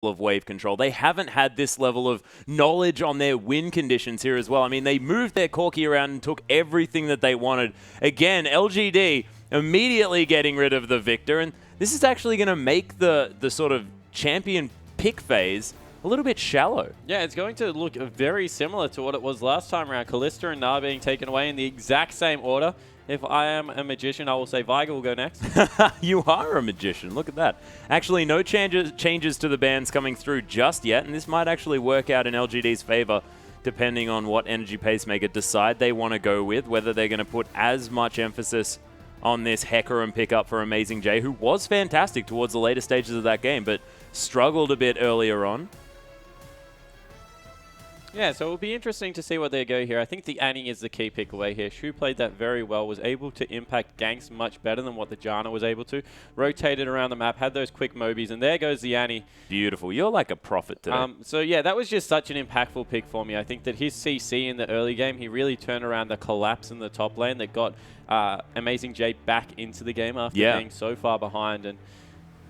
of wave control. They haven't had this level of knowledge on their win conditions here as well. I mean, they moved their Corki around and took everything that they wanted. Again, LGD immediately getting rid of the Victor, and this is actually going to make the sort of champion pick phase a little bit shallow. Yeah, it's going to look very similar to what it was last time around. Callista and Na being taken away in the exact same order. If I am a magician, I will say Viger will go next. You are a magician. Look at that. Actually, no changes to the bans coming through just yet, and this might actually work out in LGD's favor depending on what Energy Pacemaker decide they want to go with, whether they're going to put as much emphasis on this Hecarim pickup for Amazing J, who was fantastic towards the later stages of that game, but struggled a bit earlier on. Yeah, so it'll be interesting to see what they go here. I think the Annie is the key pick away here. Shu played that very well, was able to impact ganks much better than what the Janna was able to. Rotated around the map, had those quick Mobies, and there goes the Annie. Beautiful. You're like a prophet today. So yeah, that was just such an impactful pick for me. I think that his CC in the early game, he really turned around the collapse in the top lane that got Amazing J back into the game after being so far behind. And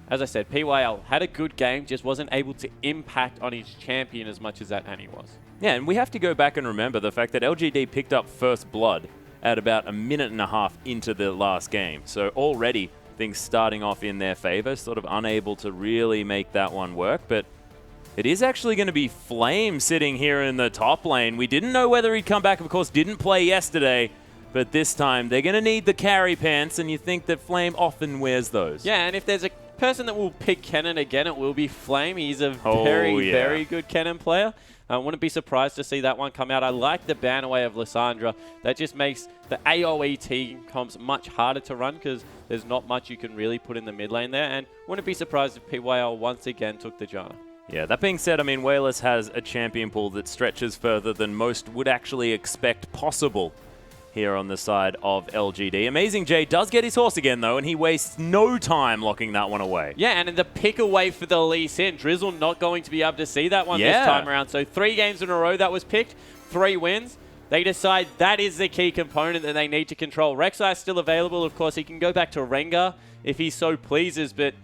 as I said, PYL had a good game, just wasn't able to impact on his champion as much as that Annie was. Yeah, and we have to go back and remember the fact that LGD picked up first blood at about a minute and a half into the last game. So already things starting off in their favor, sort of unable to really make that one work. But it is actually going to be Flame sitting here in the top lane. We didn't know whether he'd come back, of course, didn't play yesterday. But this time they're going to need the carry pants, and you think that Flame often wears those. Yeah, and if there's a person that will pick Kennen again, it will be Flame. He's a very good Kennen player. I wouldn't be surprised to see that one come out. I like the ban away of Lissandra. That just makes the AoE team comps much harder to run because there's not much you can really put in the mid lane there. And wouldn't be surprised if PYL once again took the Janna. Yeah, that being said, I mean, Wayless has a champion pool that stretches further than most would actually expect possible here on the side of LGD. Amazing J does get his horse again, though, and he wastes no time locking that one away. Yeah, and in the pick away for the Lee Sin, Drizzle not going to be able to see that one this time around. So 3 games in a row that was picked, 3 wins. They decide that is the key component that they need to control. Rek'Sai is still available. Of course, he can go back to Rengar if he so pleases, but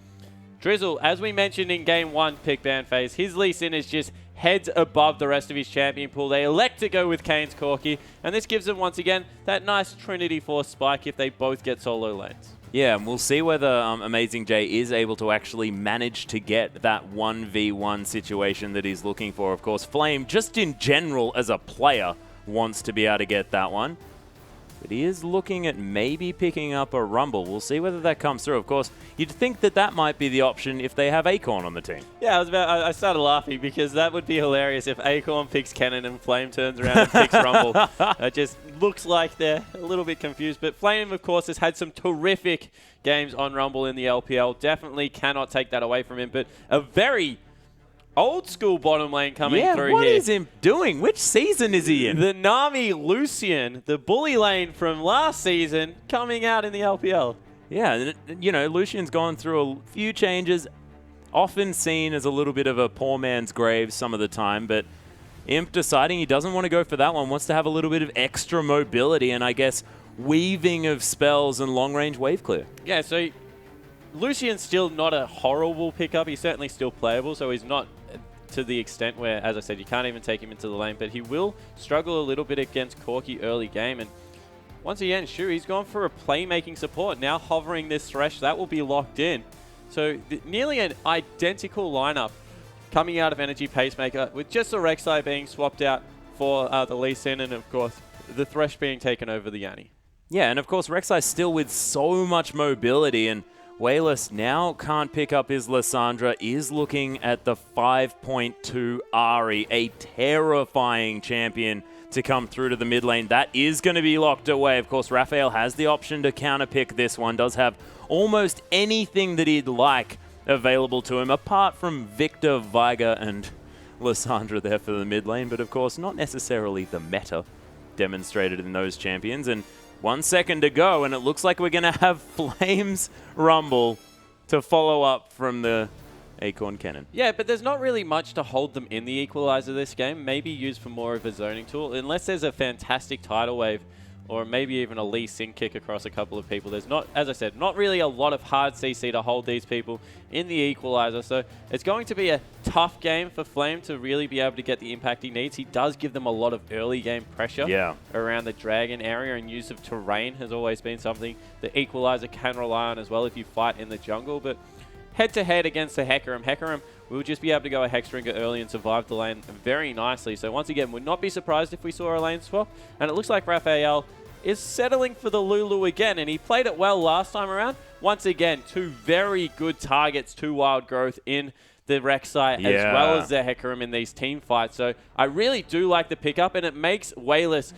Drizzle, as we mentioned in Game 1 pick ban phase, his Lee Sin is just heads above the rest of his champion pool. They elect to go with Kane's Corki, and this gives them, once again, that nice Trinity Force spike if they both get solo lanes. Yeah, and we'll see whether Amazing J is able to actually manage to get that 1v1 situation that he's looking for. Of course, Flame, just in general as a player, wants to be able to get that one. But he is looking at maybe picking up a Rumble. We'll see whether that comes through. Of course, you'd think that that might be the option if they have Acorn on the team. Yeah, I started laughing because that would be hilarious if Acorn picks Kennen and Flame turns around and picks Rumble. It just looks like they're a little bit confused. But Flame, of course, has had some terrific games on Rumble in the LPL. Definitely cannot take that away from him. But a very old school bottom lane coming through here. What is him doing? Which season is he in? The Nami Lucian, the bully lane from last season, coming out in the LPL. Yeah, you know, Lucian's gone through a few changes, often seen as a little bit of a poor man's grave some of the time, but Imp deciding he doesn't want to go for that one, wants to have a little bit of extra mobility and I guess weaving of spells and long-range wave clear. Yeah, so Lucian's still not a horrible pickup. He's certainly still playable, so he's not to the extent where, as I said, you can't even take him into the lane, but he will struggle a little bit against Corki early game. And once again, Shu, he's gone for a playmaking support, now hovering this Thresh. That will be locked in. So nearly an identical lineup coming out of Energy Pacemaker, with just the Rek'Sai being swapped out for the Lee Sin, and of course, the Thresh being taken over the Yanni. Yeah, and of course, Rek'Sai still with so much mobility, and Wayless now can't pick up his Lissandra, is looking at the 5.2 Ahri, a terrifying champion to come through to the mid lane. That is going to be locked away. Of course, Raphael has the option to counterpick this one, does have almost anything that he'd like available to him, apart from Victor, Viger, and Lissandra there for the mid lane, but of course, not necessarily the meta demonstrated in those champions. And 1 second to go, and it looks like we're going to have Flames Rumble to follow up from the Acorn Kennen. Yeah, but there's not really much to hold them in the equalizer this game. Maybe used for more of a zoning tool, unless there's a fantastic tidal wave or maybe even a Lee Sin kick across a couple of people. There's not, as I said, not really a lot of hard CC to hold these people in the equalizer. So it's going to be a tough game for Flame to really be able to get the impact he needs. He does give them a lot of early game pressure around the Dragon area, and use of terrain has always been something the equalizer can rely on as well if you fight in the jungle. But head-to-head against the Hecarim will just be able to go a Hexdrinker early and survive the lane very nicely. So once again, would not be surprised if we saw a lane swap. And it looks like Raphael is settling for the Lulu again, and he played it well last time around. Once again, two very good targets to Wild Growth in the Rek'Sai as well as the Hecarim in these team fights. So I really do like the pickup, and it makes Wayless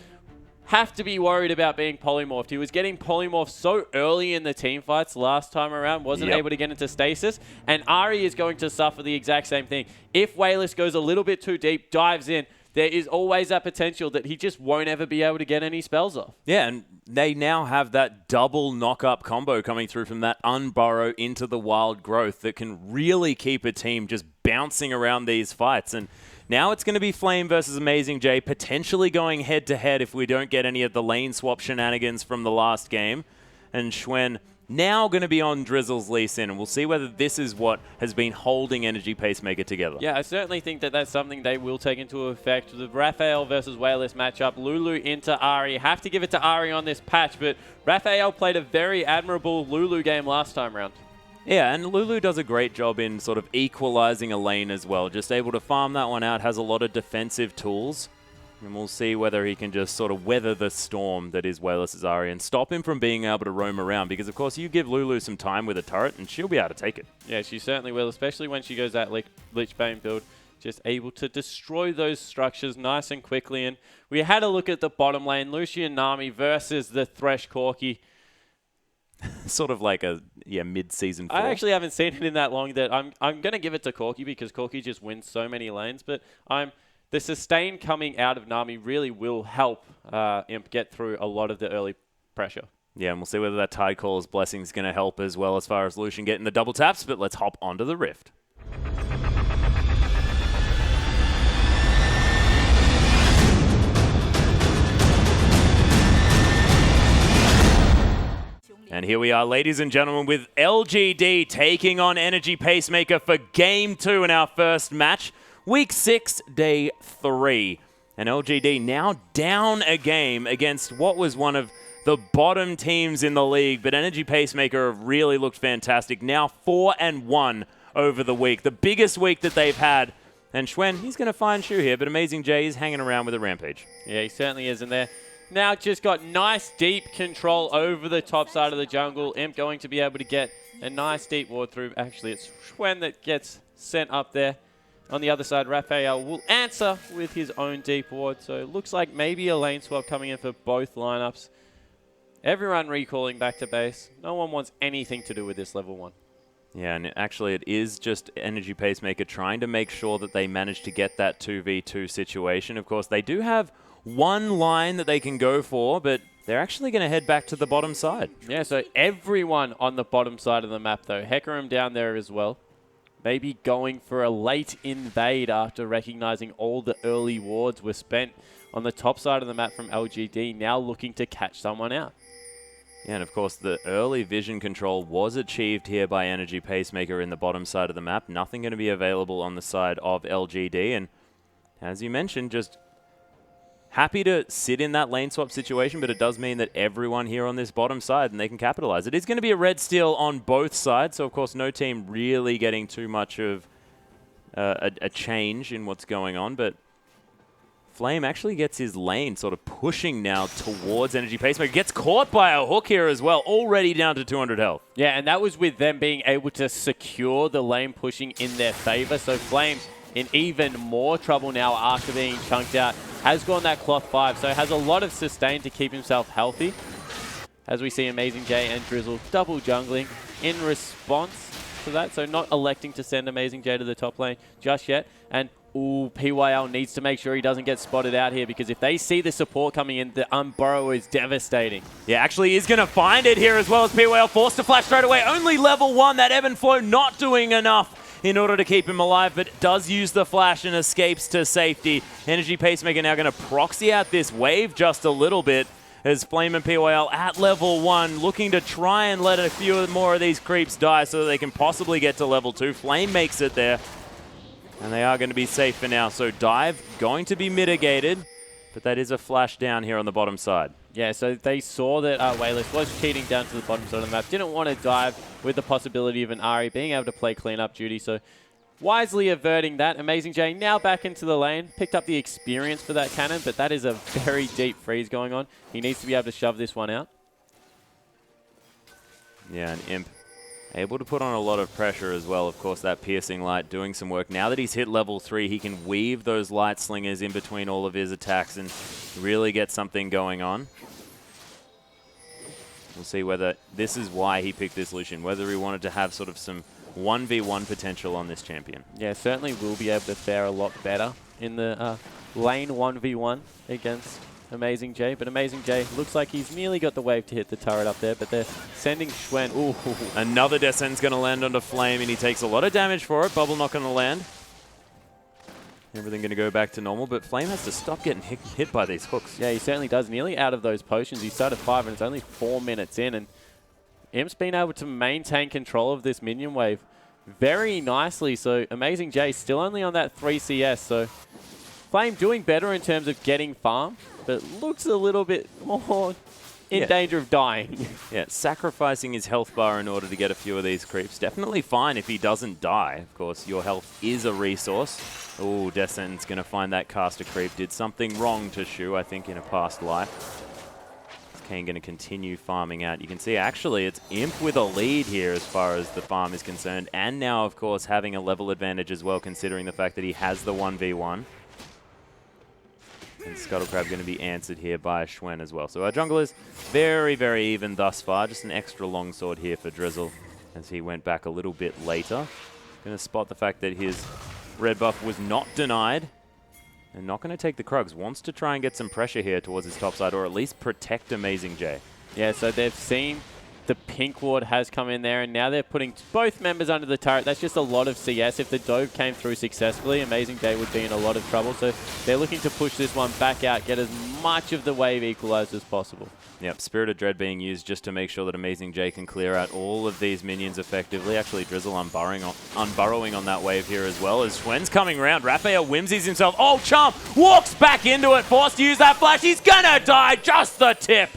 have to be worried about being polymorphed. He was getting polymorphed so early in the team fights last time around, wasn't able to get into stasis, and Ahri is going to suffer the exact same thing. If Wayless goes a little bit too deep, dives in, there is always that potential that he just won't ever be able to get any spells off. Yeah, and they now have that double knock-up combo coming through from that Unburrow into the Wild Growth that can really keep a team just bouncing around these fights. And now it's going to be Flame versus Amazing J, potentially going head-to-head if we don't get any of the lane swap shenanigans from the last game. And Xuen now going to be on Drizzle's Lee Sin, and we'll see whether this is what has been holding Energy Pacemaker together. Yeah, I certainly think that that's something they will take into effect. The Raphael versus Wayless matchup, Lulu into Ahri. Have to give it to Ahri on this patch, but Raphael played a very admirable Lulu game last time round. Yeah, and Lulu does a great job in sort of equalizing a lane as well. Just able to farm that one out, has a lot of defensive tools. And we'll see whether he can just sort of weather the storm that is Wayless's Ahri and stop him from being able to roam around. Because, of course, you give Lulu some time with a turret and she'll be able to take it. Yeah, she certainly will, especially when she goes that Lichbane build. Just able to destroy those structures nice and quickly. And we had a look at the bottom lane. Lucian Nami versus the Thresh Corki. Sort of like a mid-season 4. I actually haven't seen it in that long that I'm going to give it to Corki because Corki just wins so many lanes. But the sustain coming out of Nami really will help Imp get through a lot of the early pressure. Yeah, and we'll see whether that Tidecaller's Blessing is going to help as well as far as Lucian getting the double taps. But let's hop onto the Rift. And here we are, ladies and gentlemen, with LGD taking on Energy Pacemaker for Game 2 in our first match. Week 6, Day 3. And LGD now down a game against what was one of the bottom teams in the league. But Energy Pacemaker have really looked fantastic. Now 4-1 over the week. The biggest week that they've had. And Xuen, he's going to find Shu here, but Amazing J is hanging around with a Rampage. Yeah, he certainly is in there. Now just got nice deep control over the top side of the jungle. Imp going to be able to get a nice deep ward through. Actually, it's Xuen that gets sent up there. On the other side, Raphael will answer with his own deep ward. So it looks like maybe a lane swap coming in for both lineups. Everyone recalling back to base. No one wants anything to do with this level 1. Yeah, and actually it is just Energy Pacemaker trying to make sure that they manage to get that 2v2 situation. Of course, they do have one line that they can go for, but they're actually going to head back to the bottom side. Yeah, so everyone on the bottom side of the map, though. Hecarim down there as well. Maybe going for a late invade after recognizing all the early wards were spent on the top side of the map from LGD, now looking to catch someone out. Yeah, and of course the early vision control was achieved here by Energy Pacemaker in the bottom side of the map. Nothing going to be available on the side of LGD, and as you mentioned, just happy to sit in that lane swap situation, but it does mean that everyone here on this bottom side, and they can capitalize. It is going to be a red steal on both sides, so of course no team really getting too much of a change in what's going on, but Flame actually gets his lane sort of pushing now towards Energy Pacemaker. Gets caught by a hook here as well, already down to 200 health. Yeah, and that was with them being able to secure the lane pushing in their favor, so Flame in even more trouble now after being chunked out. Has gone that cloth 5, so has a lot of sustain to keep himself healthy. As we see Amazing J and Drizzle double jungling in response to that, so not electing to send Amazing J to the top lane just yet. And ooh, PYL needs to make sure he doesn't get spotted out here, because if they see the support coming in, the Unburrow is devastating. Yeah, actually he's going to find it here as well as PYL forced to flash straight away. Only level 1, that ebb and flow not doing enough in order to keep him alive, but does use the flash and escapes to safety. Energy Pacemaker now going to proxy out this wave just a little bit, as Flame and PYL at level 1, looking to try and let a few more of these creeps die so that they can possibly get to level 2. Flame makes it there, and they are going to be safe for now. So dive going to be mitigated, but that is a flash down here on the bottom side. Yeah, so they saw that Wayless was cheating down to the bottom side of the map. Didn't want to dive with the possibility of an Ahri being able to play cleanup duty. So wisely averting that. Amazing J now back into the lane. Picked up the experience for that cannon, but that is a very deep freeze going on. He needs to be able to shove this one out. Yeah, and Imp able to put on a lot of pressure as well. Of course, that piercing light doing some work. Now that he's hit level 3, he can weave those light slingers in between all of his attacks and really get something going on. We'll see whether this is why he picked this Lucian, whether he wanted to have sort of some 1v1 potential on this champion. Yeah, certainly will be able to fare a lot better in the lane 1v1 against Amazing J. But Amazing J looks like he's nearly got the wave to hit the turret up there, but they're sending Schwen. Ooh. Another Descent's going to land onto Flame, and he takes a lot of damage for it. Bubble not going to land. Everything going to go back to normal, but Flame has to stop getting hit by these hooks. Yeah, he certainly does. Nearly out of those potions. He started 5 and it's only 4 minutes in, and Imp's been able to maintain control of this minion wave very nicely. So Amazing J still only on that 3 CS. So Flame doing better in terms of getting farm, but looks a little bit more in danger of dying. Yeah, sacrificing his health bar in order to get a few of these creeps. Definitely fine if he doesn't die. Of course, your health is a resource. Oh, Descent's going to find that caster creep. Did something wrong to Shu, I think, in a past life. Is Kane going to continue farming out? You can see, actually, it's Imp with a lead here as far as the farm is concerned. And now, of course, having a level advantage as well, considering the fact that he has the 1v1. And Scuttlecrab going to be answered here by Schwen as well. So our jungle is very, very even thus far. Just an extra longsword here for Drizzle as he went back a little bit later. Going to spot the fact that his red buff was not denied. And not going to take the Krugs. Wants to try and get some pressure here towards his top side, or at least protect Amazing J. Yeah, so they've seen the pink ward has come in there, and now they're putting both members under the turret. That's just a lot of CS. If the Dove came through successfully, Amazing J would be in a lot of trouble. So they're looking to push this one back out, get as much of the wave equalized as possible. Yep, Spirit of Dread being used just to make sure that Amazing J can clear out all of these minions effectively. Actually, Drizzle unburrowing on that wave here as well. As Schwen's coming around, Raphael whimsies himself. Oh, Chump walks back into it, forced to use that flash. He's gonna die. Just the tip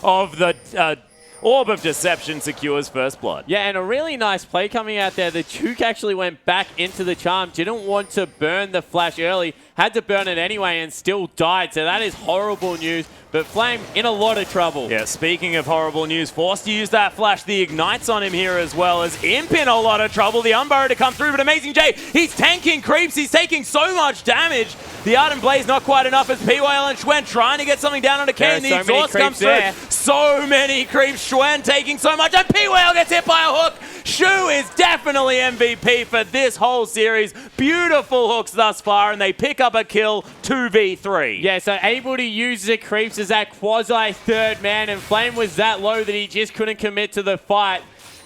of the Orb of Deception secures first blood. Yeah, and a really nice play coming out there. The Juke actually went back into the charm. Didn't want to burn the flash early. Had to burn it anyway and still died. So that is horrible news. But Flame in a lot of trouble. Yeah, speaking of horrible news, forced to use that flash. The Ignites on him here as well as Imp in a lot of trouble. The Unburrow to come through, but Amazing J, he's tanking creeps. He's taking so much damage. The Ardent Blaze not quite enough as PYL and Schwen trying to get something down onto Kane. The exhaust comes through. So many creeps. Schwen taking so much, and PYL gets hit by a hook. Shu is definitely MVP for this whole series. Beautiful hooks thus far, and they pick up a kill 2v3. Yeah, so able to use the creeps as that quasi third man, and Flame was that low that he just couldn't commit to the fight.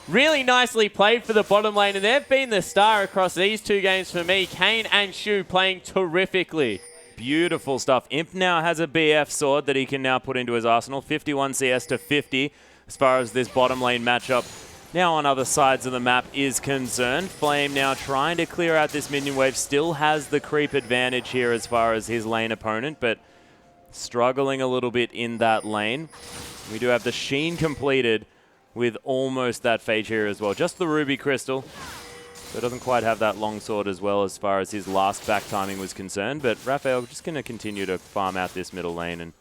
Really nicely played for the bottom lane, and they've been the star across these two games for me. Kane and Shu playing terrifically. Beautiful stuff. Imp now has a BF sword that he can now put into his arsenal. 51 CS to 50 as far as this bottom lane matchup now on other sides of the map is concerned. Flame now trying to clear out this minion wave. Still has the creep advantage here as far as his lane opponent, but struggling a little bit in that lane. We do have the Sheen completed with almost that Phage here as well. Just the Ruby Crystal. So doesn't quite have that longsword as well as far as his last back timing was concerned. But Raphael just going to continue to farm out this middle lane, and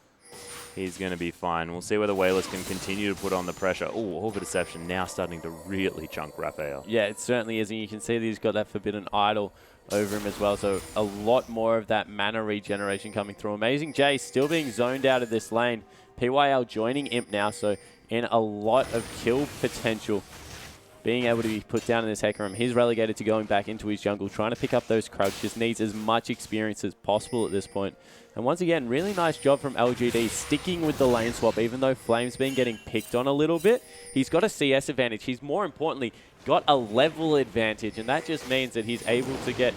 he's going to be fine. We'll see whether Wayless can continue to put on the pressure. Oh, Orb of Deception now starting to really chunk Raphael. Yeah, it certainly is. And you can see that he's got that Forbidden Idol over him as well. So a lot more of that mana regeneration coming through. Amazing J still being zoned out of this lane. PYL joining Imp now, so in a lot of kill potential. Being able to be put down in this Hecarim room. He's relegated to going back into his jungle, trying to pick up those Krugs. Just needs as much experience as possible at this point. And once again, really nice job from LGD sticking with the lane swap, even though Flame's been getting picked on a little bit. He's got a CS advantage. He's more importantly got a level advantage, and that just means that he's able to get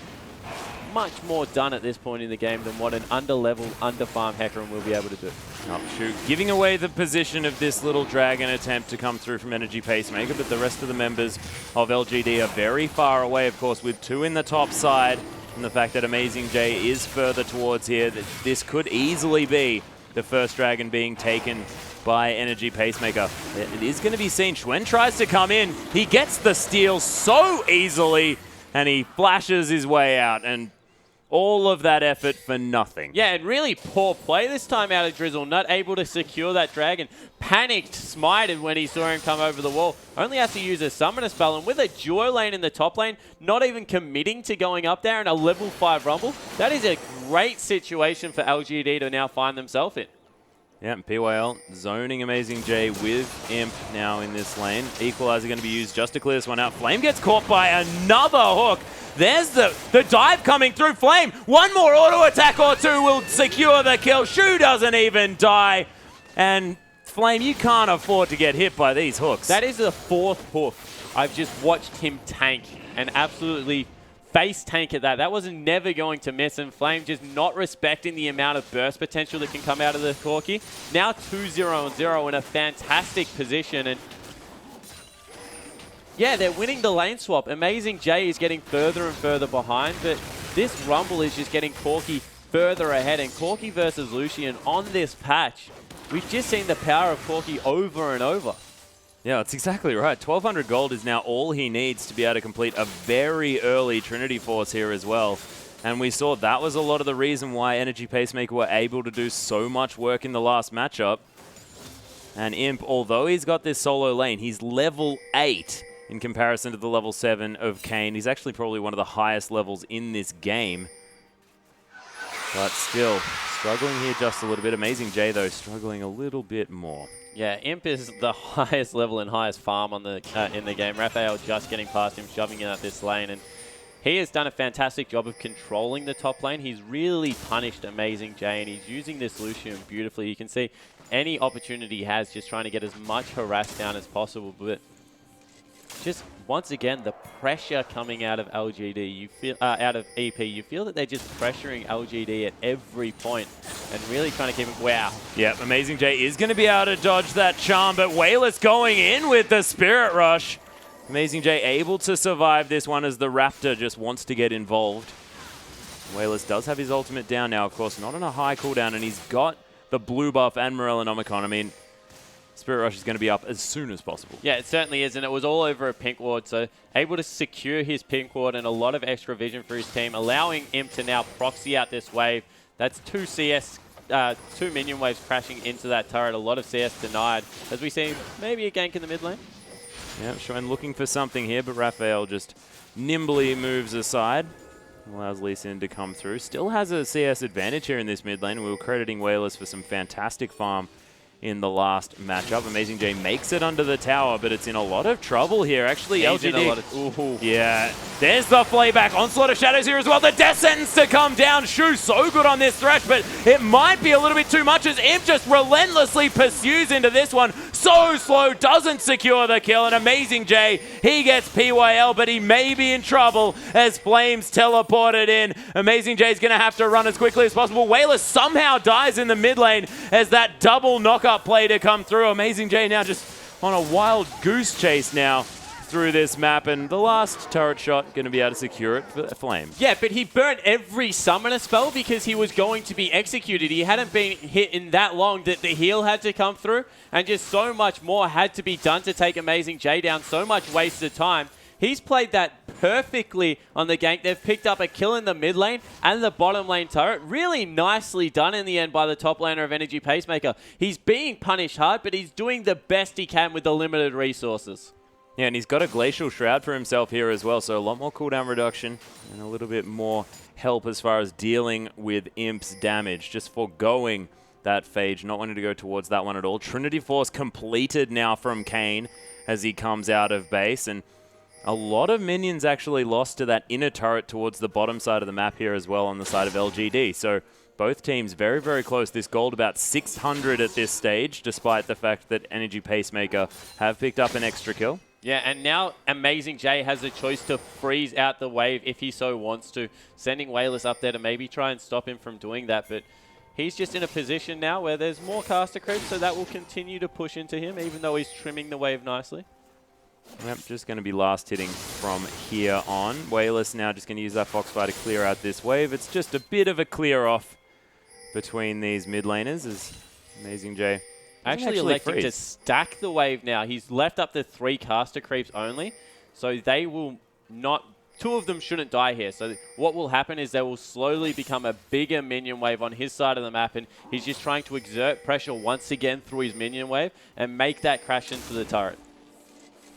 much more done at this point in the game than what an under-level, under-farm Hecarim will be able to do. Oh, shoot. Giving away the position of this little dragon attempt to come through from Energy Pacemaker, but the rest of the members of LGD are very far away, of course, with 2 in the top side, and the fact that Amazing J is further towards here, that this could easily be the first dragon being taken by Energy Pacemaker. It is going to be seen. Xuen tries to come in. He gets the steal so easily, and he flashes his way out, and all of that effort for nothing. Yeah, and really poor play this time out of Drizzle. Not able to secure that dragon. Panicked, smited when he saw him come over the wall. Only has to use a summoner spell, and with a duo lane in the top lane, not even committing to going up there in a level 5 rumble, that is a great situation for LGD to now find themselves in. Yeah, and PYL zoning Amazing J with Imp now in this lane. Equalizer going to be used just to clear this one out. Flame gets caught by another hook. There's the dive coming through Flame. One more auto attack or two will secure the kill. Shu doesn't even die. And Flame, you can't afford to get hit by these hooks. That is the 4th hook I've just watched him tank and absolutely face tank at that. That was never going to miss, and Flame just not respecting the amount of burst potential that can come out of the Corki. Now 2-0-0 in a fantastic position, and yeah, they're winning the lane swap. Amazing J is getting further and further behind, but this Rumble is just getting Corki further ahead, and Corki versus Lucian on this patch, we've just seen the power of Corki over and over. Yeah, that's exactly right. 1,200 gold is now all he needs to be able to complete a very early Trinity Force here as well. And we saw that was a lot of the reason why Energy Pacemaker were able to do so much work in the last matchup. And Imp, although he's got this solo lane, he's level 8 in comparison to the level 7 of Kayn. He's actually probably one of the highest levels in this game. But still, struggling here just a little bit. Amazing J, though, struggling a little bit more. Yeah, Imp is the highest level and highest farm on the in the game. Raphael just getting past him, shoving it up this lane, and he has done a fantastic job of controlling the top lane. He's really punished Amazing J, and he's using this Lucian beautifully. You can see any opportunity he has, just trying to get as much harass down as possible, but just once again, the pressure coming out of LGD, you feel out of EP, you feel that they're just pressuring LGD at every point and really trying to keep him. Wow. Yep, Amazing J is going to be able to dodge that charm, but Wayless going in with the Spirit Rush. Amazing J able to survive this one as the Raptor just wants to get involved. Wayless does have his ultimate down now, of course, not on a high cooldown, and he's got the blue buff and Morellonomicon. I mean, Spirit Rush is going to be up as soon as possible. Yeah, it certainly is, and it was all over a pink ward, so able to secure his pink ward and a lot of extra vision for his team, allowing Imp to now proxy out this wave. That's 2 minion waves crashing into that turret, a lot of CS denied, as we see maybe a gank in the mid lane. Yeah, Xuen looking for something here, but Raphael just nimbly moves aside. Allows Lee Sin to come through. Still has a CS advantage here in this mid lane. We were crediting Wayless for some fantastic farm in the last matchup. Amazing J makes it under the tower, but it's in a lot of trouble here. Actually, LGD. Yeah, there's the flayback. Onslaught of Shadows here as well. The death sentence to come down. Shu so good on this thresh, but it might be a little bit too much as Imp just relentlessly pursues into this one. So slow, doesn't secure the kill. And Amazing J, he gets PYL, but he may be in trouble as Flames teleported in. Amazing J is going to have to run as quickly as possible. Wayless somehow dies in the mid lane as that double knockup play to come through. Amazing J now just on a wild goose chase now through this map, and the last turret shot going to be able to secure it for Flames. Yeah, but he burnt every summoner spell because he was going to be executed. He hadn't been hit in that long that the heal had to come through, and just so much more had to be done to take Amazing J down. So much wasted time. He's played that perfectly on the gank. They've picked up a kill in the mid lane and the bottom lane turret. Really nicely done in the end by the top laner of Energy Pacemaker. He's being punished hard, but he's doing the best he can with the limited resources. Yeah, and he's got a Glacial Shroud for himself here as well, so a lot more cooldown reduction and a little bit more help as far as dealing with Imp's damage. Just foregoing that Phage, not wanting to go towards that one at all. Trinity Force completed now from Kayn as he comes out of base, and a lot of minions actually lost to that inner turret towards the bottom side of the map here as well on the side of LGD. So both teams very, very close. This gold about 600 at this stage, despite the fact that Energy Pacemaker have picked up an extra kill. Yeah, and now Amazing J has a choice to freeze out the wave if he so wants to, sending Wayless up there to maybe try and stop him from doing that, but he's just in a position now where there's more caster creep, so that will continue to push into him, even though he's trimming the wave nicely. Yep, just going to be last hitting from here on. Wayless now just going to use that Foxfire to clear out this wave. It's just a bit of a clear off between these mid laners as Amazing J Actually electing to stack the wave now. He's left up the 3 caster creeps only, so they will not... 2 of them shouldn't die here. So what will happen is they will slowly become a bigger minion wave on his side of the map, and he's just trying to exert pressure once again through his minion wave and make that crash into the turret.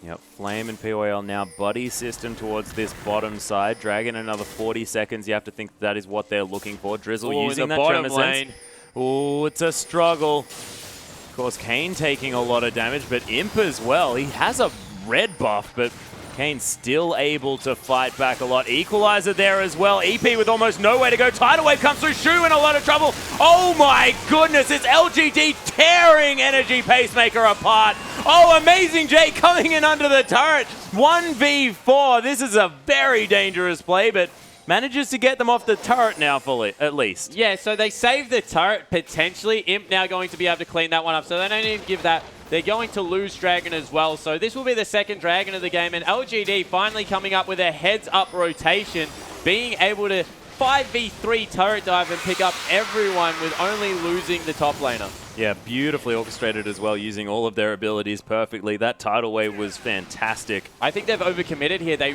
Yep, Flame and POL now buddy system towards this bottom side. Dragon another 40 seconds. You have to think that is what they're looking for. Drizzle using that bottom tremor lane. sense. Oh, it's a struggle. Of course, Kane taking a lot of damage, but Imp as well. He has a red buff, but Kane's still able to fight back a lot. Equalizer there as well. EP with almost nowhere to go. Tidal Wave comes through. Shu in a lot of trouble. Oh my goodness, it's LGD tearing Energy Pacemaker apart. Oh, Amazing J coming in under the turret. 1v4. This is a very dangerous play, but manages to get them off the turret now fully, at least. Yeah, so they save the turret potentially. Imp now going to be able to clean that one up, so they don't even give that. They're going to lose Dragon as well, so this will be the second Dragon of the game, and LGD finally coming up with a heads-up rotation, being able to 5v3 turret dive and pick up everyone with only losing the top laner. Yeah, beautifully orchestrated as well, using all of their abilities perfectly. That tidal wave was fantastic. I think they've overcommitted here. They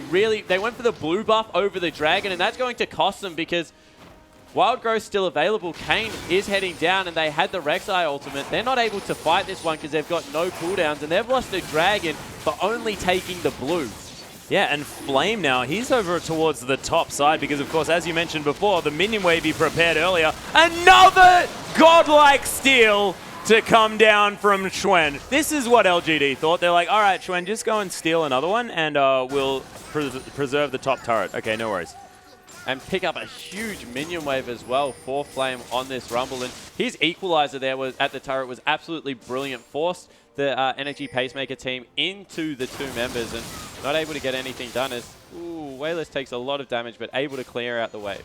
went for the blue buff over the Dragon, and that's going to cost them because Wild Growth's still available. Kane is heading down, and they had the Rek'Sai ultimate. They're not able to fight this one because they've got no cooldowns, and they've lost the Dragon for only taking the blue. Yeah, and Flame now, he's over towards the top side because, of course, as you mentioned before, the minion wave he prepared earlier. Another godlike steal to come down from Xuen. This is what LGD thought. They're like, all right, Xuen, just go and steal another one, and we'll preserve the top turret. Okay, no worries. And pick up a huge minion wave as well for Flame on this Rumble. And his equalizer there was at the turret was absolutely brilliant. Forced the Energy Pacemaker team into the 2 members and not able to get anything done as Wayless takes a lot of damage but able to clear out the wave.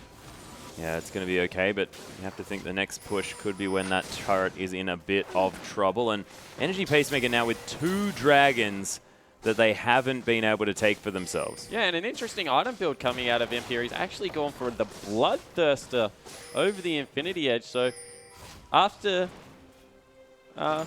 Yeah, it's going to be okay, but you have to think the next push could be when that turret is in a bit of trouble. And Energy Pacemaker now with 2 dragons that they haven't been able to take for themselves. Yeah, and an interesting item build coming out of Imp here. He's actually gone for the Bloodthirster over the Infinity Edge. So after, I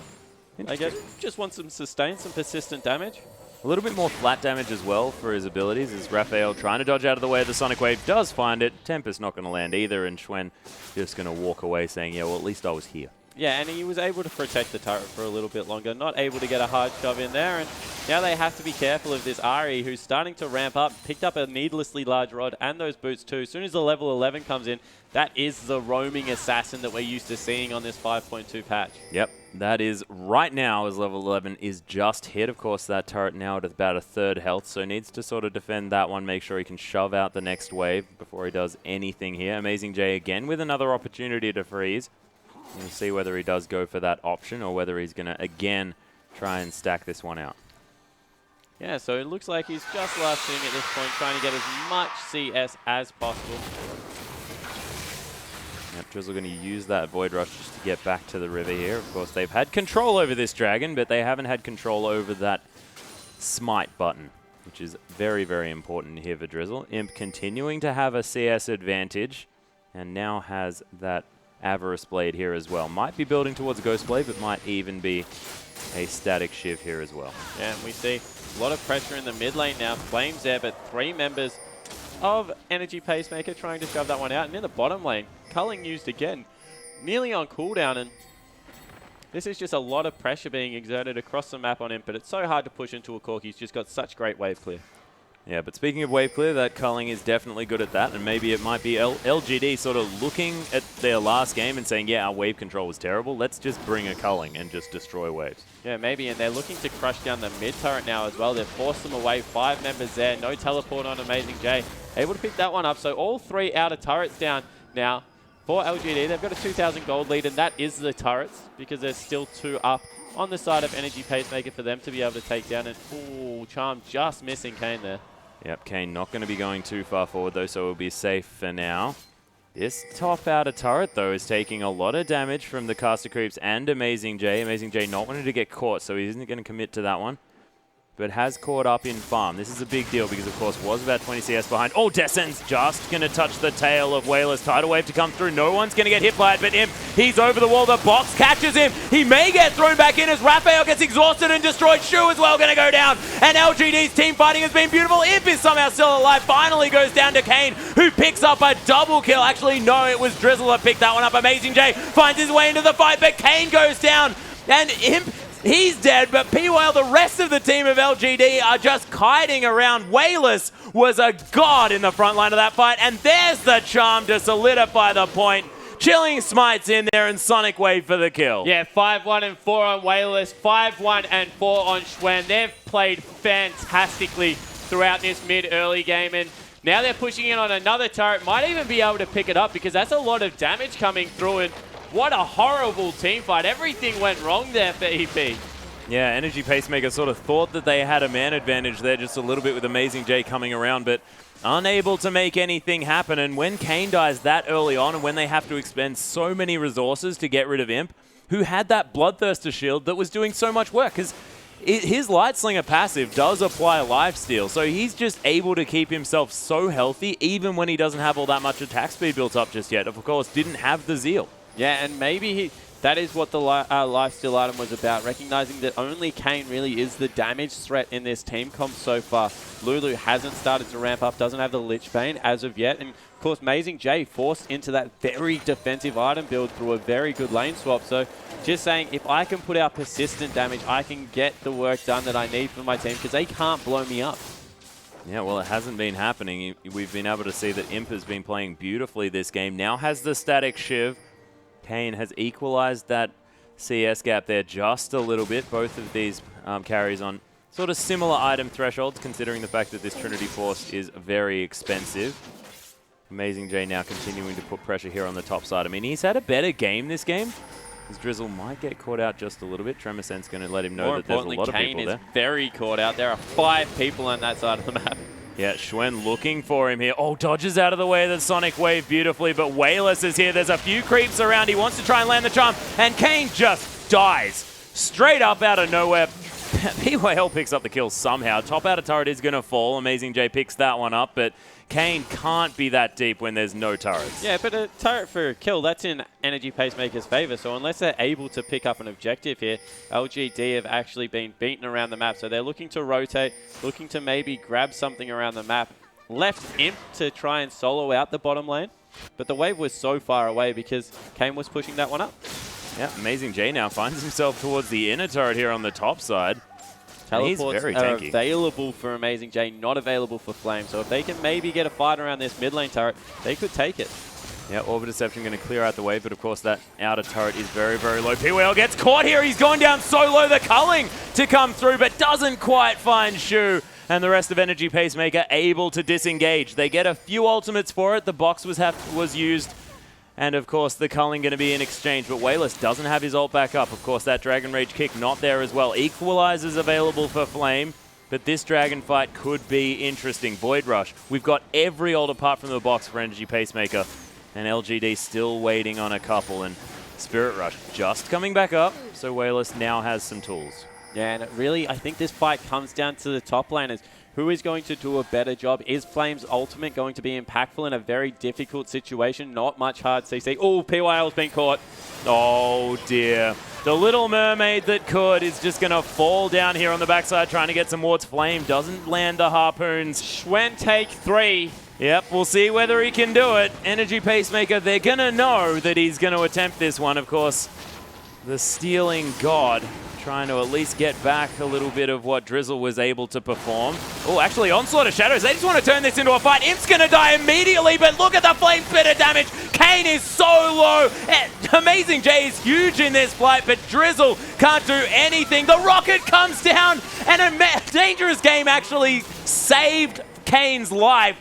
guess, just wants some sustain, some persistent damage. A little bit more flat damage as well for his abilities as Raphael trying to dodge out of the way of the Sonic Wave does find it. Tempest not going to land either, and Xuen just going to walk away saying, yeah, well, at least I was here. Yeah, and he was able to protect the turret for a little bit longer, not able to get a hard shove in there, and now they have to be careful of this Ahri, who's starting to ramp up, picked up a needlessly large rod and those boots too. As soon as the level 11 comes in, that is the roaming assassin that we're used to seeing on this 5.2 patch. Yep, that is right now as level 11 is just hit. Of course, that turret now at about a 1/3 health, so needs to sort of defend that one, make sure he can shove out the next wave before he does anything here. Amazing J again with another opportunity to freeze. We'll see whether he does go for that option or whether he's going to, again, try and stack this one out. Yeah, so it looks like he's just last hitting at this point, trying to get as much CS as possible. Yep, Drizzle going to use that Void Rush just to get back to the river here. Of course, they've had control over this dragon, but they haven't had control over that smite button, which is very, very important here for Drizzle. Imp continuing to have a CS advantage and now has that Avarice Blade here as well. Might be building towards a Ghost Blade, but might even be a Static Shiv here as well. Yeah, and we see a lot of pressure in the mid lane now. Flames there, but 3 members of Energy Pacemaker trying to shove that one out. And in the bottom lane, Culling used again, nearly on cooldown. And this is just a lot of pressure being exerted across the map on him, but it's so hard to push into a Cork. He's just got such great wave clear. Yeah, but speaking of wave clear, that Culling is definitely good at that, and maybe it might be LGD sort of looking at their last game and saying, yeah, our wave control was terrible, let's just bring a Culling and just destroy waves. Yeah, maybe, and they're looking to crush down the mid turret now as well. They've forced them away, 5 members there, no teleport on Amazing J. Able to pick that one up, so all 3 outer turrets down now. for LGD. They've got a 2,000 gold lead, and that is the turrets, because there's still 2 up on the side of Energy Pacemaker for them to be able to take down. And, ooh, Charm just missing Kane there. Yep, Kane not going to be going too far forward, though, so we'll be safe for now. This top outer turret, though, is taking a lot of damage from the caster creeps and Amazing J. Amazing J not wanting to get caught, so he isn't going to commit to that one. But has caught up in farm. This is a big deal because, of course, was about 20 CS behind. Oh, Tencent's just going to touch the tail of Whalers. Tidal Wave to come through. No one's going to get hit by it, but Imp, he's over the wall. The box catches him. He may get thrown back in as Raphael gets exhausted and destroyed. Shu as well going to go down. And LGD's team fighting has been beautiful. Imp is somehow still alive. Finally goes down to Kane, who picks up a double kill. Actually, no, it was Drizzle that picked that one up. Amazing J finds his way into the fight, but Kane goes down. And Imp, he's dead, but P-Whale, the rest of the team of LGD are just kiting around. Wayless was a god in the front line of that fight, and there's the charm to solidify the point. Chilling Smites in there and Sonic Wave for the kill. Yeah, 5-1 and 4 on Wayless, 5-1 and 4 on Schwen. They've played fantastically throughout this mid-early game, and now they're pushing in on another turret. Might even be able to pick it up because that's a lot of damage coming through, and what a horrible team fight. Everything went wrong there for EP. Yeah, Energy Pacemaker sort of thought that they had a man advantage there just a little bit with Amazing J coming around, but unable to make anything happen. And when Kane dies that early on, and when they have to expend so many resources to get rid of Imp, who had that Bloodthirster shield that was doing so much work, because his Light Slinger passive does apply lifesteal, so he's just able to keep himself so healthy even when he doesn't have all that much attack speed built up just yet. Of course, didn't have the Zeal. Yeah, and maybe that is what the lifesteal item was about, recognizing that only Kane really is the damage threat in this team comp so far. Lulu hasn't started to ramp up, doesn't have the Lich Bane as of yet, and of course Amazing J forced into that very defensive item build through a very good lane swap. So just saying, if I can put out persistent damage, I can get the work done that I need for my team, because they can't blow me up. Yeah, well, it hasn't been happening. We've been able to see that Imp has been playing beautifully this game. Now has the static Shiv. Kane has equalized that CS gap there just a little bit. Both of these carries on sort of similar item thresholds, considering the fact that this Trinity Force is very expensive. Amazing J now continuing to put pressure here on the top side. I mean, he's had a better game this game. His Drizzle might get caught out just a little bit. Tremorsense going to let him know that there's a lot of people there. Kane is very caught out. There are 5 people on that side of the map. Yeah, Schwen looking for him here. Oh, dodges out of the way of the Sonic Wave beautifully, but Wayless is here. There's a few creeps around. He wants to try and land the charm, and Kane just dies straight up out of nowhere. P-Whale picks up the kill somehow. Top outer turret is going to fall. Amazing J picks that one up, but Kane can't be that deep when there's no turrets. Yeah, but a turret for a kill, that's in Energy Pacemaker's favor. So unless they're able to pick up an objective here, LGD have actually been beaten around the map. So they're looking to rotate, looking to maybe grab something around the map. Left Imp to try and solo out the bottom lane. But the wave was so far away because Kane was pushing that one up. Yeah, Amazing J now finds himself towards the inner turret here on the top side. Teleports very are tanky. available for Amazing J, not available for Flame. So if they can maybe get a fight around this mid lane turret, they could take it. Yeah, Orbit Deception going to clear out the wave, but of course that outer turret is very, very low. P-Whale gets caught here. He's going down so low. The culling to come through, but doesn't quite find Shu. And the rest of Energy Pacemaker able to disengage. They get a few ultimates for it. The box was used. And of course, the culling going to be in exchange, but Wayless doesn't have his ult back up. Of course, that Dragon Rage kick not there as well. Equalizers available for Flame, but this Dragon fight could be interesting. Void Rush, we've got every ult apart from the box for Energy Pacemaker, and LGD still waiting on a couple, and Spirit Rush just coming back up, so Wayless now has some tools. Yeah, and really, I think this fight comes down to the top laners. Who is going to do a better job? Is Flame's ultimate going to be impactful in a very difficult situation? Not much hard CC. Oh, PYL's been caught. Oh dear. The Little Mermaid that could is just going to fall down here on the backside trying to get some wards. Flame doesn't land the harpoons. Schwen take 3. Yep, we'll see whether he can do it. Energy Pacemaker, they're going to know that he's going to attempt this one, of course. The Stealing God trying to at least get back a little bit of what Drizzle was able to perform. Oh, actually, Onslaught of Shadows. They just want to turn this into a fight. Imp's going to die immediately, but look at the flame spitter damage. Kane is so low. Amazing J is huge in this fight, but Drizzle can't do anything. The rocket comes down, and a dangerous game actually saved Kane's life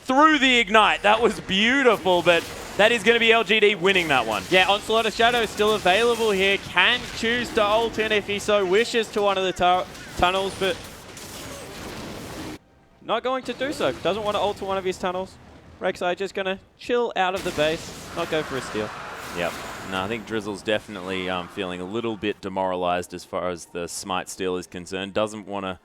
through the Ignite. That was beautiful, but that is going to be LGD winning that one. Yeah, Onslaught of Shadow is still available here. Can choose to ult in if he so wishes to one of the tunnels, but not going to do so. Doesn't want to ult to one of his tunnels. Rek'Sai just going to chill out of the base, not go for a steal. Yep. No, I think Drizzle's definitely feeling a little bit demoralized as far as the smite steal is concerned. Doesn't want to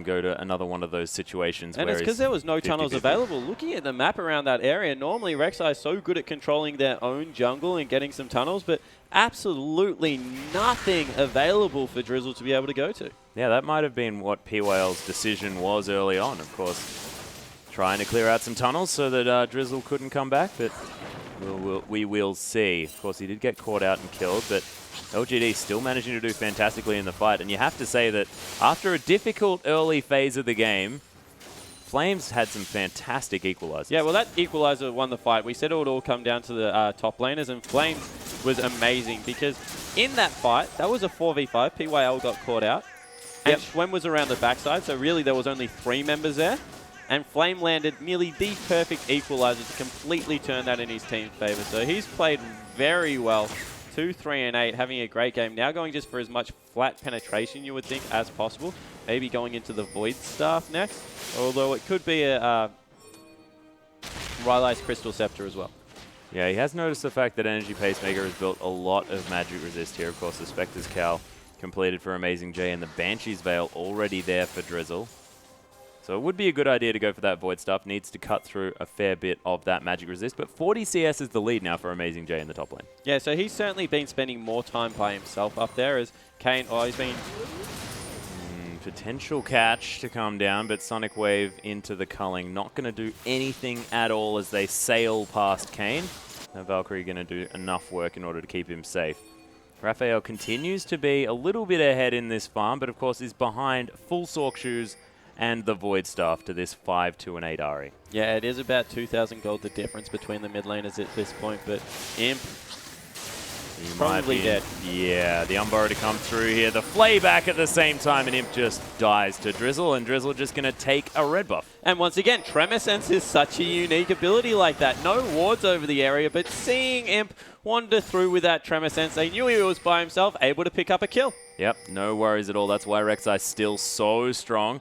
go to another one of those situations. And where it's because there was no tunnels 50-50. available. Looking at the map around that area, normally Rek'Sai is so good at controlling their own jungle and getting some tunnels, but absolutely nothing available for Drizzle to be able to go to. Yeah, that might have been what PYL's decision was early on, of course. Trying to clear out some tunnels so that Drizzle couldn't come back, but we will see. Of course, he did get caught out and killed, but LGD still managing to do fantastically in the fight. And you have to say that after a difficult early phase of the game, Flames had some fantastic equalizers. Yeah, well, that equalizer won the fight. We said it would all come down to the top laners, and Flames was amazing because in that fight, that was a 4v5. PYL got caught out, and Schwem was around the backside, so really there was only 3 members there. And Flame landed nearly the perfect equalizer to completely turn that in his team's favor. So he's played very well. 2, 3, and 8, having a great game. Now going just for as much flat penetration, you would think, as possible. Maybe going into the Void Staff next. Although it could be a Rylai's Crystal Scepter as well. Yeah, he has noticed the fact that Energy Pacemaker has built a lot of magic resist here. Of course, the Spectre's Cowl completed for Amazing J, and the Banshee's Veil already there for Drizzle. So it would be a good idea to go for that Void Stuff. Needs to cut through a fair bit of that magic resist. But 40 CS is the lead now for Amazing J in the top lane. Yeah, so he's certainly been spending more time by himself up there as Kane, he's been... Potential catch to come down, but Sonic Wave into the culling. Not going to do anything at all as they sail past Kane. Now Valkyrie going to do enough work in order to keep him safe. Raphael continues to be a little bit ahead in this farm, but of course is behind full Sork Shoes and the Void Staff to this 5-2 and 8 Ari. Yeah, it is about 2,000 gold the difference between the mid laners at this point, but Imp probably dead. Yeah, the Umbro to come through here. The Flay back at the same time, and Imp just dies to Drizzle, and Drizzle just going to take a red buff. And once again, Tremor Sense is such a unique ability like that. No wards over the area, but seeing Imp wander through with that Tremor Sense, they knew he was by himself, able to pick up a kill. Yep, no worries at all. That's why Rek'Sai's still so strong.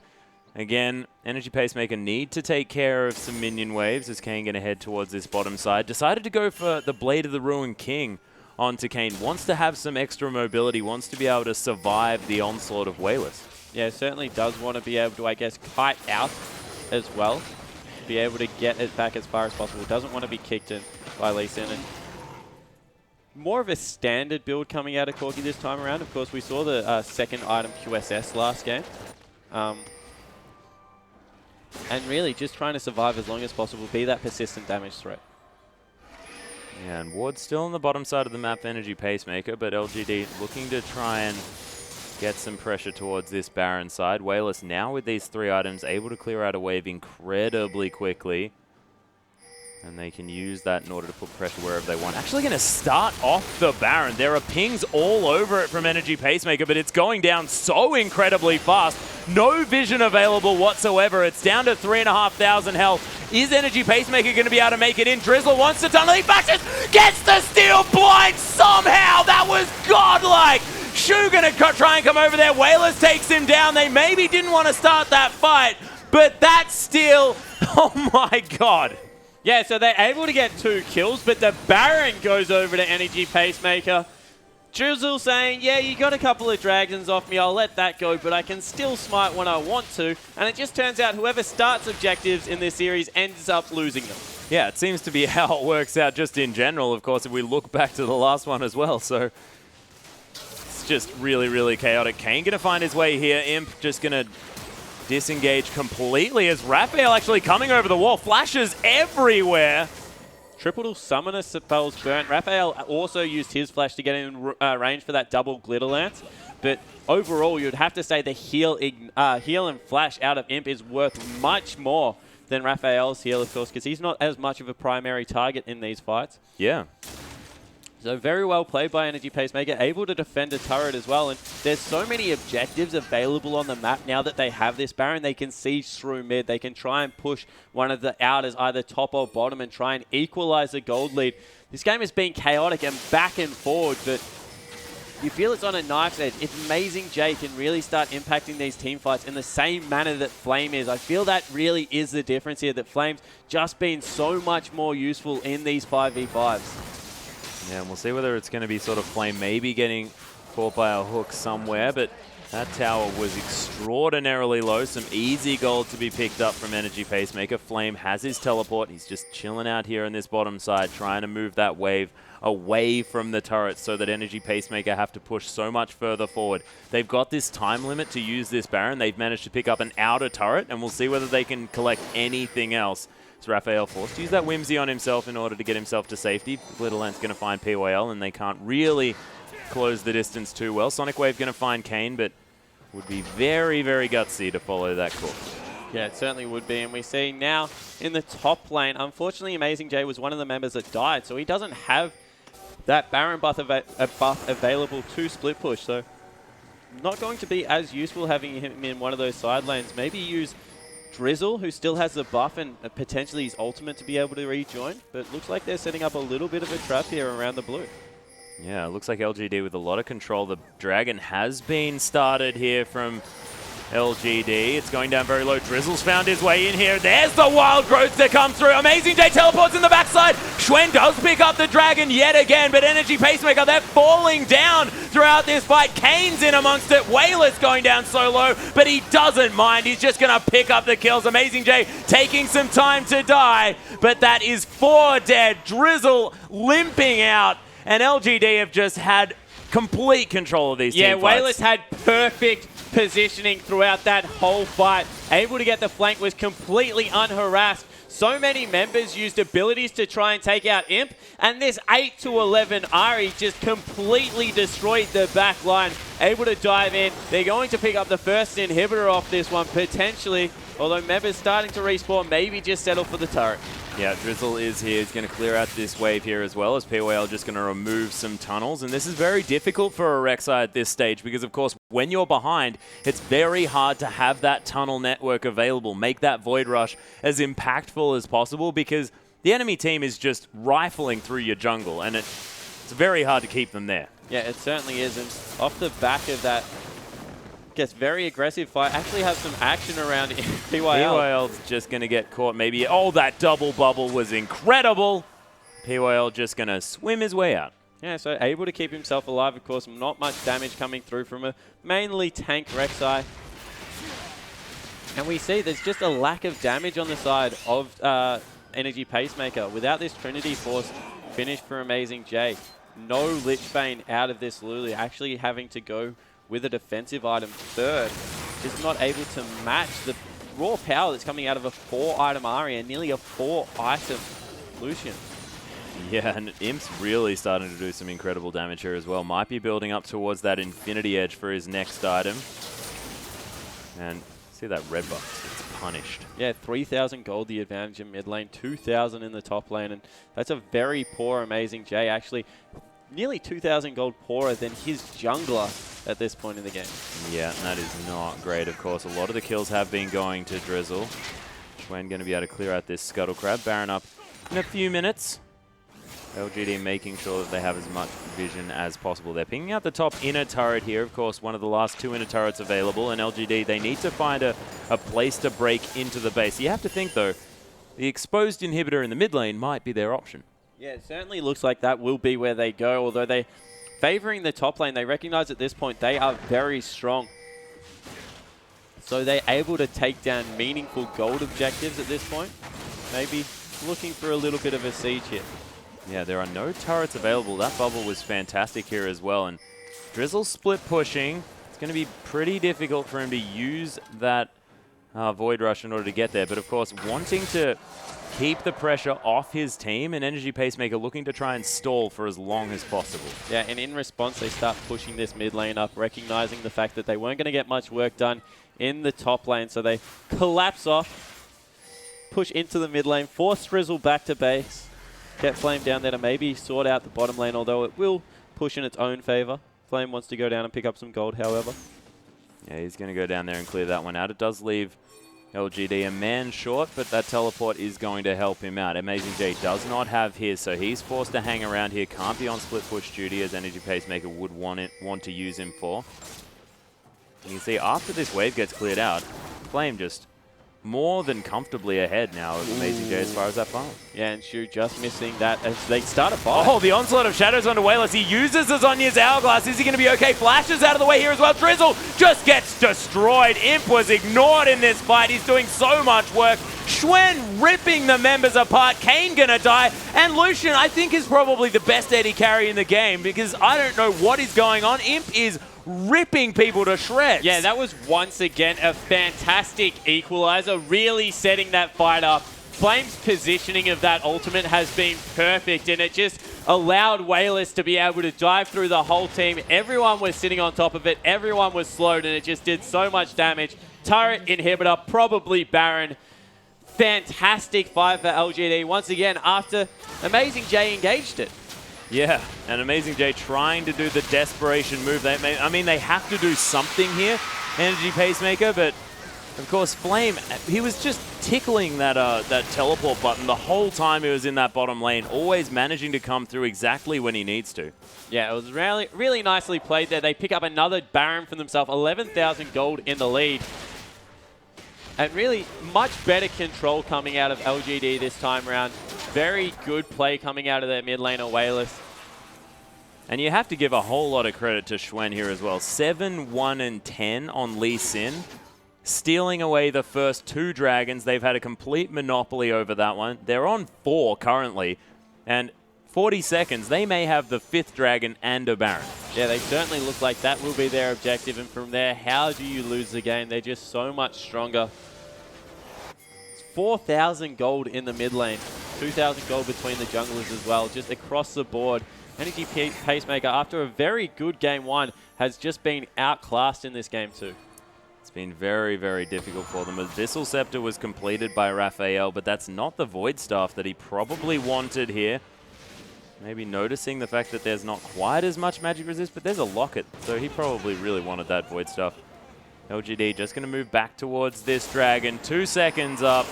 Again, Energy Pacemaker need to take care of some minion waves as Kane going to head towards this bottom side. Decided to go for the Blade of the Ruined King onto Kane. Wants to have some extra mobility, wants to be able to survive the onslaught of Wayless. Yeah, certainly does want to be able to, I guess, kite out as well. Be able to get it back as far as possible. Doesn't want to be kicked in by Lee Sin. And more of a standard build coming out of Corki this time around. Of course, we saw the second item QSS last game. And really just trying to survive as long as possible, be that persistent damage threat. Yeah, and Ward's still on the bottom side of the map, Energy Pacemaker, but LGD looking to try and get some pressure towards this Baron side. Wayless now with these 3 items, able to clear out a wave incredibly quickly. And they can use that in order to put pressure wherever they want. Actually going to start off the Baron. There are pings all over it from Energy Pacemaker, but it's going down so incredibly fast. No vision available whatsoever. It's down to 3,500 health. Is Energy Pacemaker going to be able to make it in? Drizzle wants to tunnel. He bashes, gets the steal blind somehow. That was godlike. Shu going to try and come over there. Wayless takes him down. They maybe didn't want to start that fight, but that steal, oh my god. Yeah, so they're able to get 2 kills, but the Baron goes over to Energy Pacemaker. Drizzle saying, yeah, you got a couple of dragons off me, I'll let that go, but I can still smite when I want to. And it just turns out whoever starts objectives in this series ends up losing them. Yeah, it seems to be how it works out just in general, of course, if we look back to the last one as well. So it's just really, really chaotic. Kane going to find his way here. Imp just going to disengage completely as Raphael actually coming over the wall. Flashes everywhere. Triple Summoner spells burnt. Raphael also used his flash to get in range for that double Glitter Lance. But overall, you'd have to say the heal and flash out of Imp is worth much more than Raphael's heal, of course, because he's not as much of a primary target in these fights. Yeah. So very well played by Energy Pacemaker, able to defend a turret as well. And there's so many objectives available on the map now that they have this Baron. They can siege through mid. They can try and push one of the outers, either top or bottom, and try and equalize the gold lead. This game has been chaotic and back and forward, but you feel it's on a knife's edge. If Amazing J can really start impacting these team fights in the same manner that Flame is, I feel that really is the difference here, that Flame's just been so much more useful in these 5v5s. Yeah, and we'll see whether it's going to be sort of Flame maybe getting caught by a hook somewhere, but that tower was extraordinarily low. Some easy gold to be picked up from Energy Pacemaker. Flame has his teleport. He's just chilling out here on this bottom side, trying to move that wave away from the turrets so that Energy Pacemaker have to push so much further forward. They've got this time limit to use this Baron. They've managed to pick up an outer turret, and we'll see whether they can collect anything else. So Raphael forced to use that Whimsy on himself in order to get himself to safety. Littlant's going to find PYL, and they can't really close the distance too well. Sonic Wave going to find Kane, but would be very, very gutsy to follow that course. Yeah, it certainly would be. And we see now in the top lane, unfortunately, Amazing J was one of the members that died, so he doesn't have that Baron buff available to split push. So not going to be as useful having him in one of those side lanes. Maybe use Drizzle, who still has the buff and potentially his ultimate to be able to rejoin. But looks like they're setting up a little bit of a trap here around the blue. Yeah, it looks like LGD with a lot of control. The Dragon has been started here from LGD. It's going down very low. Drizzle's found his way in here. There's the wild growth to come through. Amazing J teleports in the backside. Xuen does pick up the Dragon yet again, but Energy Pacemaker, they're falling down throughout this fight. Kane's in amongst it. Wayla's going down so low, but he doesn't mind. He's just going to pick up the kills. Amazing J taking some time to die, but that is 4 dead. Drizzle limping out, and LGD have just had complete control of these team fights. Yeah, Wayla's had perfect positioning throughout that whole fight. Able to get the flank, was completely unharassed. So many members used abilities to try and take out Imp, and this 8-11 Ari just completely destroyed the back line. Able to dive in. They're going to pick up the first inhibitor off this one, potentially. Although members starting to respawn, maybe just settle for the turret. Yeah, Drizzle is here. He's going to clear out this wave here as well, as PYL just going to remove some tunnels. And this is very difficult for a Rek'Sai at this stage because, of course, when you're behind, it's very hard to have that tunnel network available. Make that Void Rush as impactful as possible because the enemy team is just rifling through your jungle, and it's very hard to keep them there. Yeah, it certainly is. And off the back of that, gets very aggressive fight. Actually have some action around PYL. PYL's just going to get caught maybe. Oh, that double bubble was incredible. PYL just going to swim his way out. Yeah, so able to keep himself alive, of course. Not much damage coming through from a mainly tank Rek'Sai. And we see there's just a lack of damage on the side of Energy Pacemaker. Without this Trinity Force finish for Amazing J, no Lich Bane out of this Lulu, actually having to go with a defensive item third, is not able to match the raw power that's coming out of a 4-item Ari and nearly a 4-item Lucian. Yeah, and Imp's really starting to do some incredible damage here as well. Might be building up towards that Infinity Edge for his next item. And see that red buff, it's punished. Yeah, 3,000 gold the advantage in mid lane, 2,000 in the top lane, and that's a very poor Amazing J. Actually, nearly 2,000 gold poorer than his jungler at this point in the game. Yeah, and that is not great, of course. A lot of the kills have been going to Drizzle. Xuen going to be able to clear out this Scuttle Crab. Baron up in a few minutes. LGD making sure that they have as much vision as possible. They're pinging out the top inner turret here. Of course, one of the last 2 inner turrets available. And LGD, they need to find a place to break into the base. You have to think, though, the exposed inhibitor in the mid lane might be their option. Yeah, it certainly looks like that will be where they go, although they favoring the top lane. They recognize at this point they are very strong. So they're able to take down meaningful gold objectives at this point. Maybe looking for a little bit of a siege here. Yeah, there are no turrets available. That bubble was fantastic here as well. And Drizzle's split pushing. It's going to be pretty difficult for him to use that Void Rush in order to get there. But of course, wanting to keep the pressure off his team, and Energy Pacemaker looking to try and stall for as long as possible. Yeah, and in response, they start pushing this mid lane up, recognizing the fact that they weren't going to get much work done in the top lane. So they collapse off, push into the mid lane, force Drizzle back to base. get Flame down there to maybe sort out the bottom lane, although it will push in its own favor. Flame wants to go down and pick up some gold, however. Yeah, he's going to go down there and clear that one out. It does leave LGD a man short, but that teleport is going to help him out. Amazing J does not have his, so he's forced to hang around here. Can't be on split push duty as Energy Pacemaker would want to use him for. And you can see after this wave gets cleared out, Flame just more than comfortably ahead now of Amazing J as far as that farm. Yeah, and Shu just missing that as they start a fight. Oh, the onslaught of shadows onto Wayless. He uses Azonya's Hourglass. Is he going to be okay? Flashes out of the way here as well. Drizzle just gets destroyed. Imp was ignored in this fight. He's doing so much work. Xuen ripping the members apart. Kane going to die. And Lucian, I think, is probably the best AD carry in the game because I don't know what is going on. Imp is ripping people to shreds. Yeah, that was once again a fantastic equalizer, really setting that fight up. Flame's positioning of that ultimate has been perfect, and it just allowed Wayless to be able to dive through the whole team. Everyone was sitting on top of it. Everyone was slowed, and it just did so much damage. Turret inhibitor, probably Baron. Fantastic fight for LGD once again after Amazing J engaged it. Yeah, and Amazing J trying to do the desperation move. They have to do something here, Energy Pacemaker, but of course Flame, he was just tickling that that teleport button the whole time he was in that bottom lane, always managing to come through exactly when he needs to. Yeah, it was really nicely played there. They pick up another Baron for themselves, 11,000 gold in the lead. And really much better control coming out of LGD this time around. Very good play coming out of their mid laner Wayless. And you have to give a whole lot of credit to Xuen here as well. 7, 1, and 10 on Lee Sin. Stealing away the first 2 dragons. They've had a complete monopoly over that one. They're on 4 currently. And 40 seconds, they may have the 5th dragon and a Baron. Yeah, they certainly look like that will be their objective. And from there, how do you lose the game? They're just so much stronger. It's 4,000 gold in the mid lane. 2,000 gold between the junglers as well, just across the board. Energy Pacemaker, after a very good game 1, has just been outclassed in this game 2. It's been very, very difficult for them. Abyssal Scepter was completed by Raphael, but that's not the Void Staff that he probably wanted here. Maybe noticing the fact that there's not quite as much magic resist, but there's a locket, so he probably really wanted that Void Staff. LGD just going to move back towards this dragon. 2 seconds up,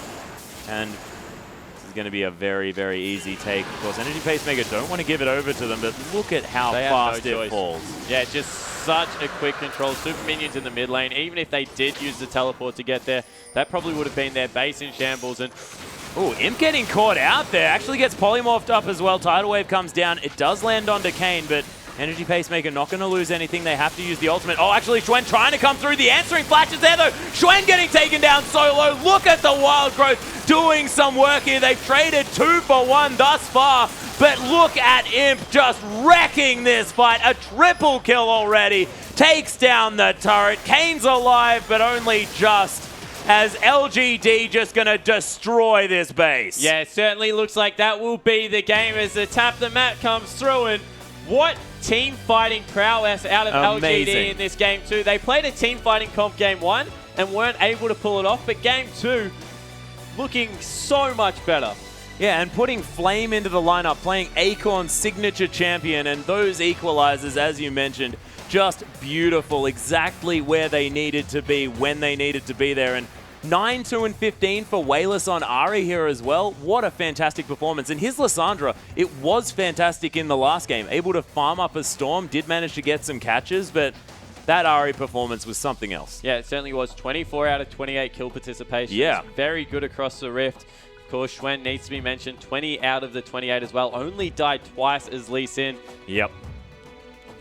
and this is going to be a very, very easy take. Of course, Energy Pacemaker don't want to give it over to them, but look at how fast it falls. Yeah, just such a quick control. Super minions in the mid lane. Even if they did use the teleport to get there, that probably would have been their base in shambles. And oh, Imp getting caught out there. Actually gets polymorphed up as well. Tidal Wave comes down. It does land onto Kane, but Energy Pacemaker not going to lose anything. They have to use the ultimate. Oh, actually, Xuen trying to come through. The answering flash is there, though. Xuen getting taken down solo. Look at the Wild Growth doing some work here. They've traded 2 for 1 thus far, but look at Imp just wrecking this fight. A triple kill already. Takes down the turret. Kane's alive, but only just, as LGD just going to destroy this base. yeah, it certainly looks like that will be the game as the tap the mat comes through. And what team fighting prowess out of LGD in this game 2. They played a team fighting comp game 1 and weren't able to pull it off, but game 2 looking so much better. Yeah, and putting Flame into the lineup, playing Acorn's signature champion, and those equalizers, as you mentioned, just beautiful, exactly where they needed to be, when they needed to be there. And 9, 2, and 15 for Wayless on Ahri here as well. What a fantastic performance. And his Lissandra, it was fantastic in the last game. Able to farm up a Storm, did manage to get some catches, but that Ahri performance was something else. Yeah, it certainly was. 24 out of 28 kill participation. Yeah. Very good across the Rift. Of course, Xuen needs to be mentioned. 20 out of the 28 as well. Only died twice as Lee Sin. Yep.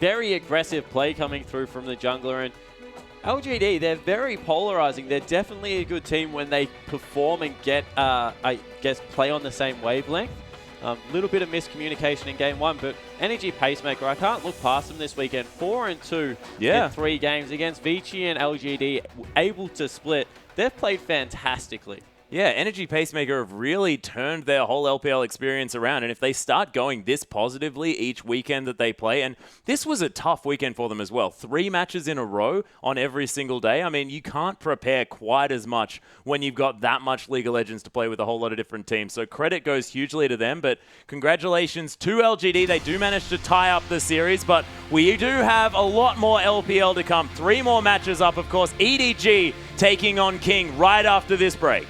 Very aggressive play coming through from the jungler. And LGD, they're very polarizing. They're definitely a good team when they perform and get, I guess, play on the same wavelength. Little bit of miscommunication in game 1, but Energy Pacemaker, I can't look past them this weekend. 4 and 2 in 3 games against Vici and LGD, able to split. They've played fantastically. Yeah, Energy Pacemaker have really turned their whole LPL experience around, and if they start going this positively each weekend that they play, and this was a tough weekend for them as well, 3 matches in a row on every single day. I mean, you can't prepare quite as much when you've got that much League of Legends to play with a whole lot of different teams, so credit goes hugely to them, but congratulations to LGD. They do manage to tie up the series, but we do have a lot more LPL to come. 3 more matches up, of course. EDG taking on King right after this break.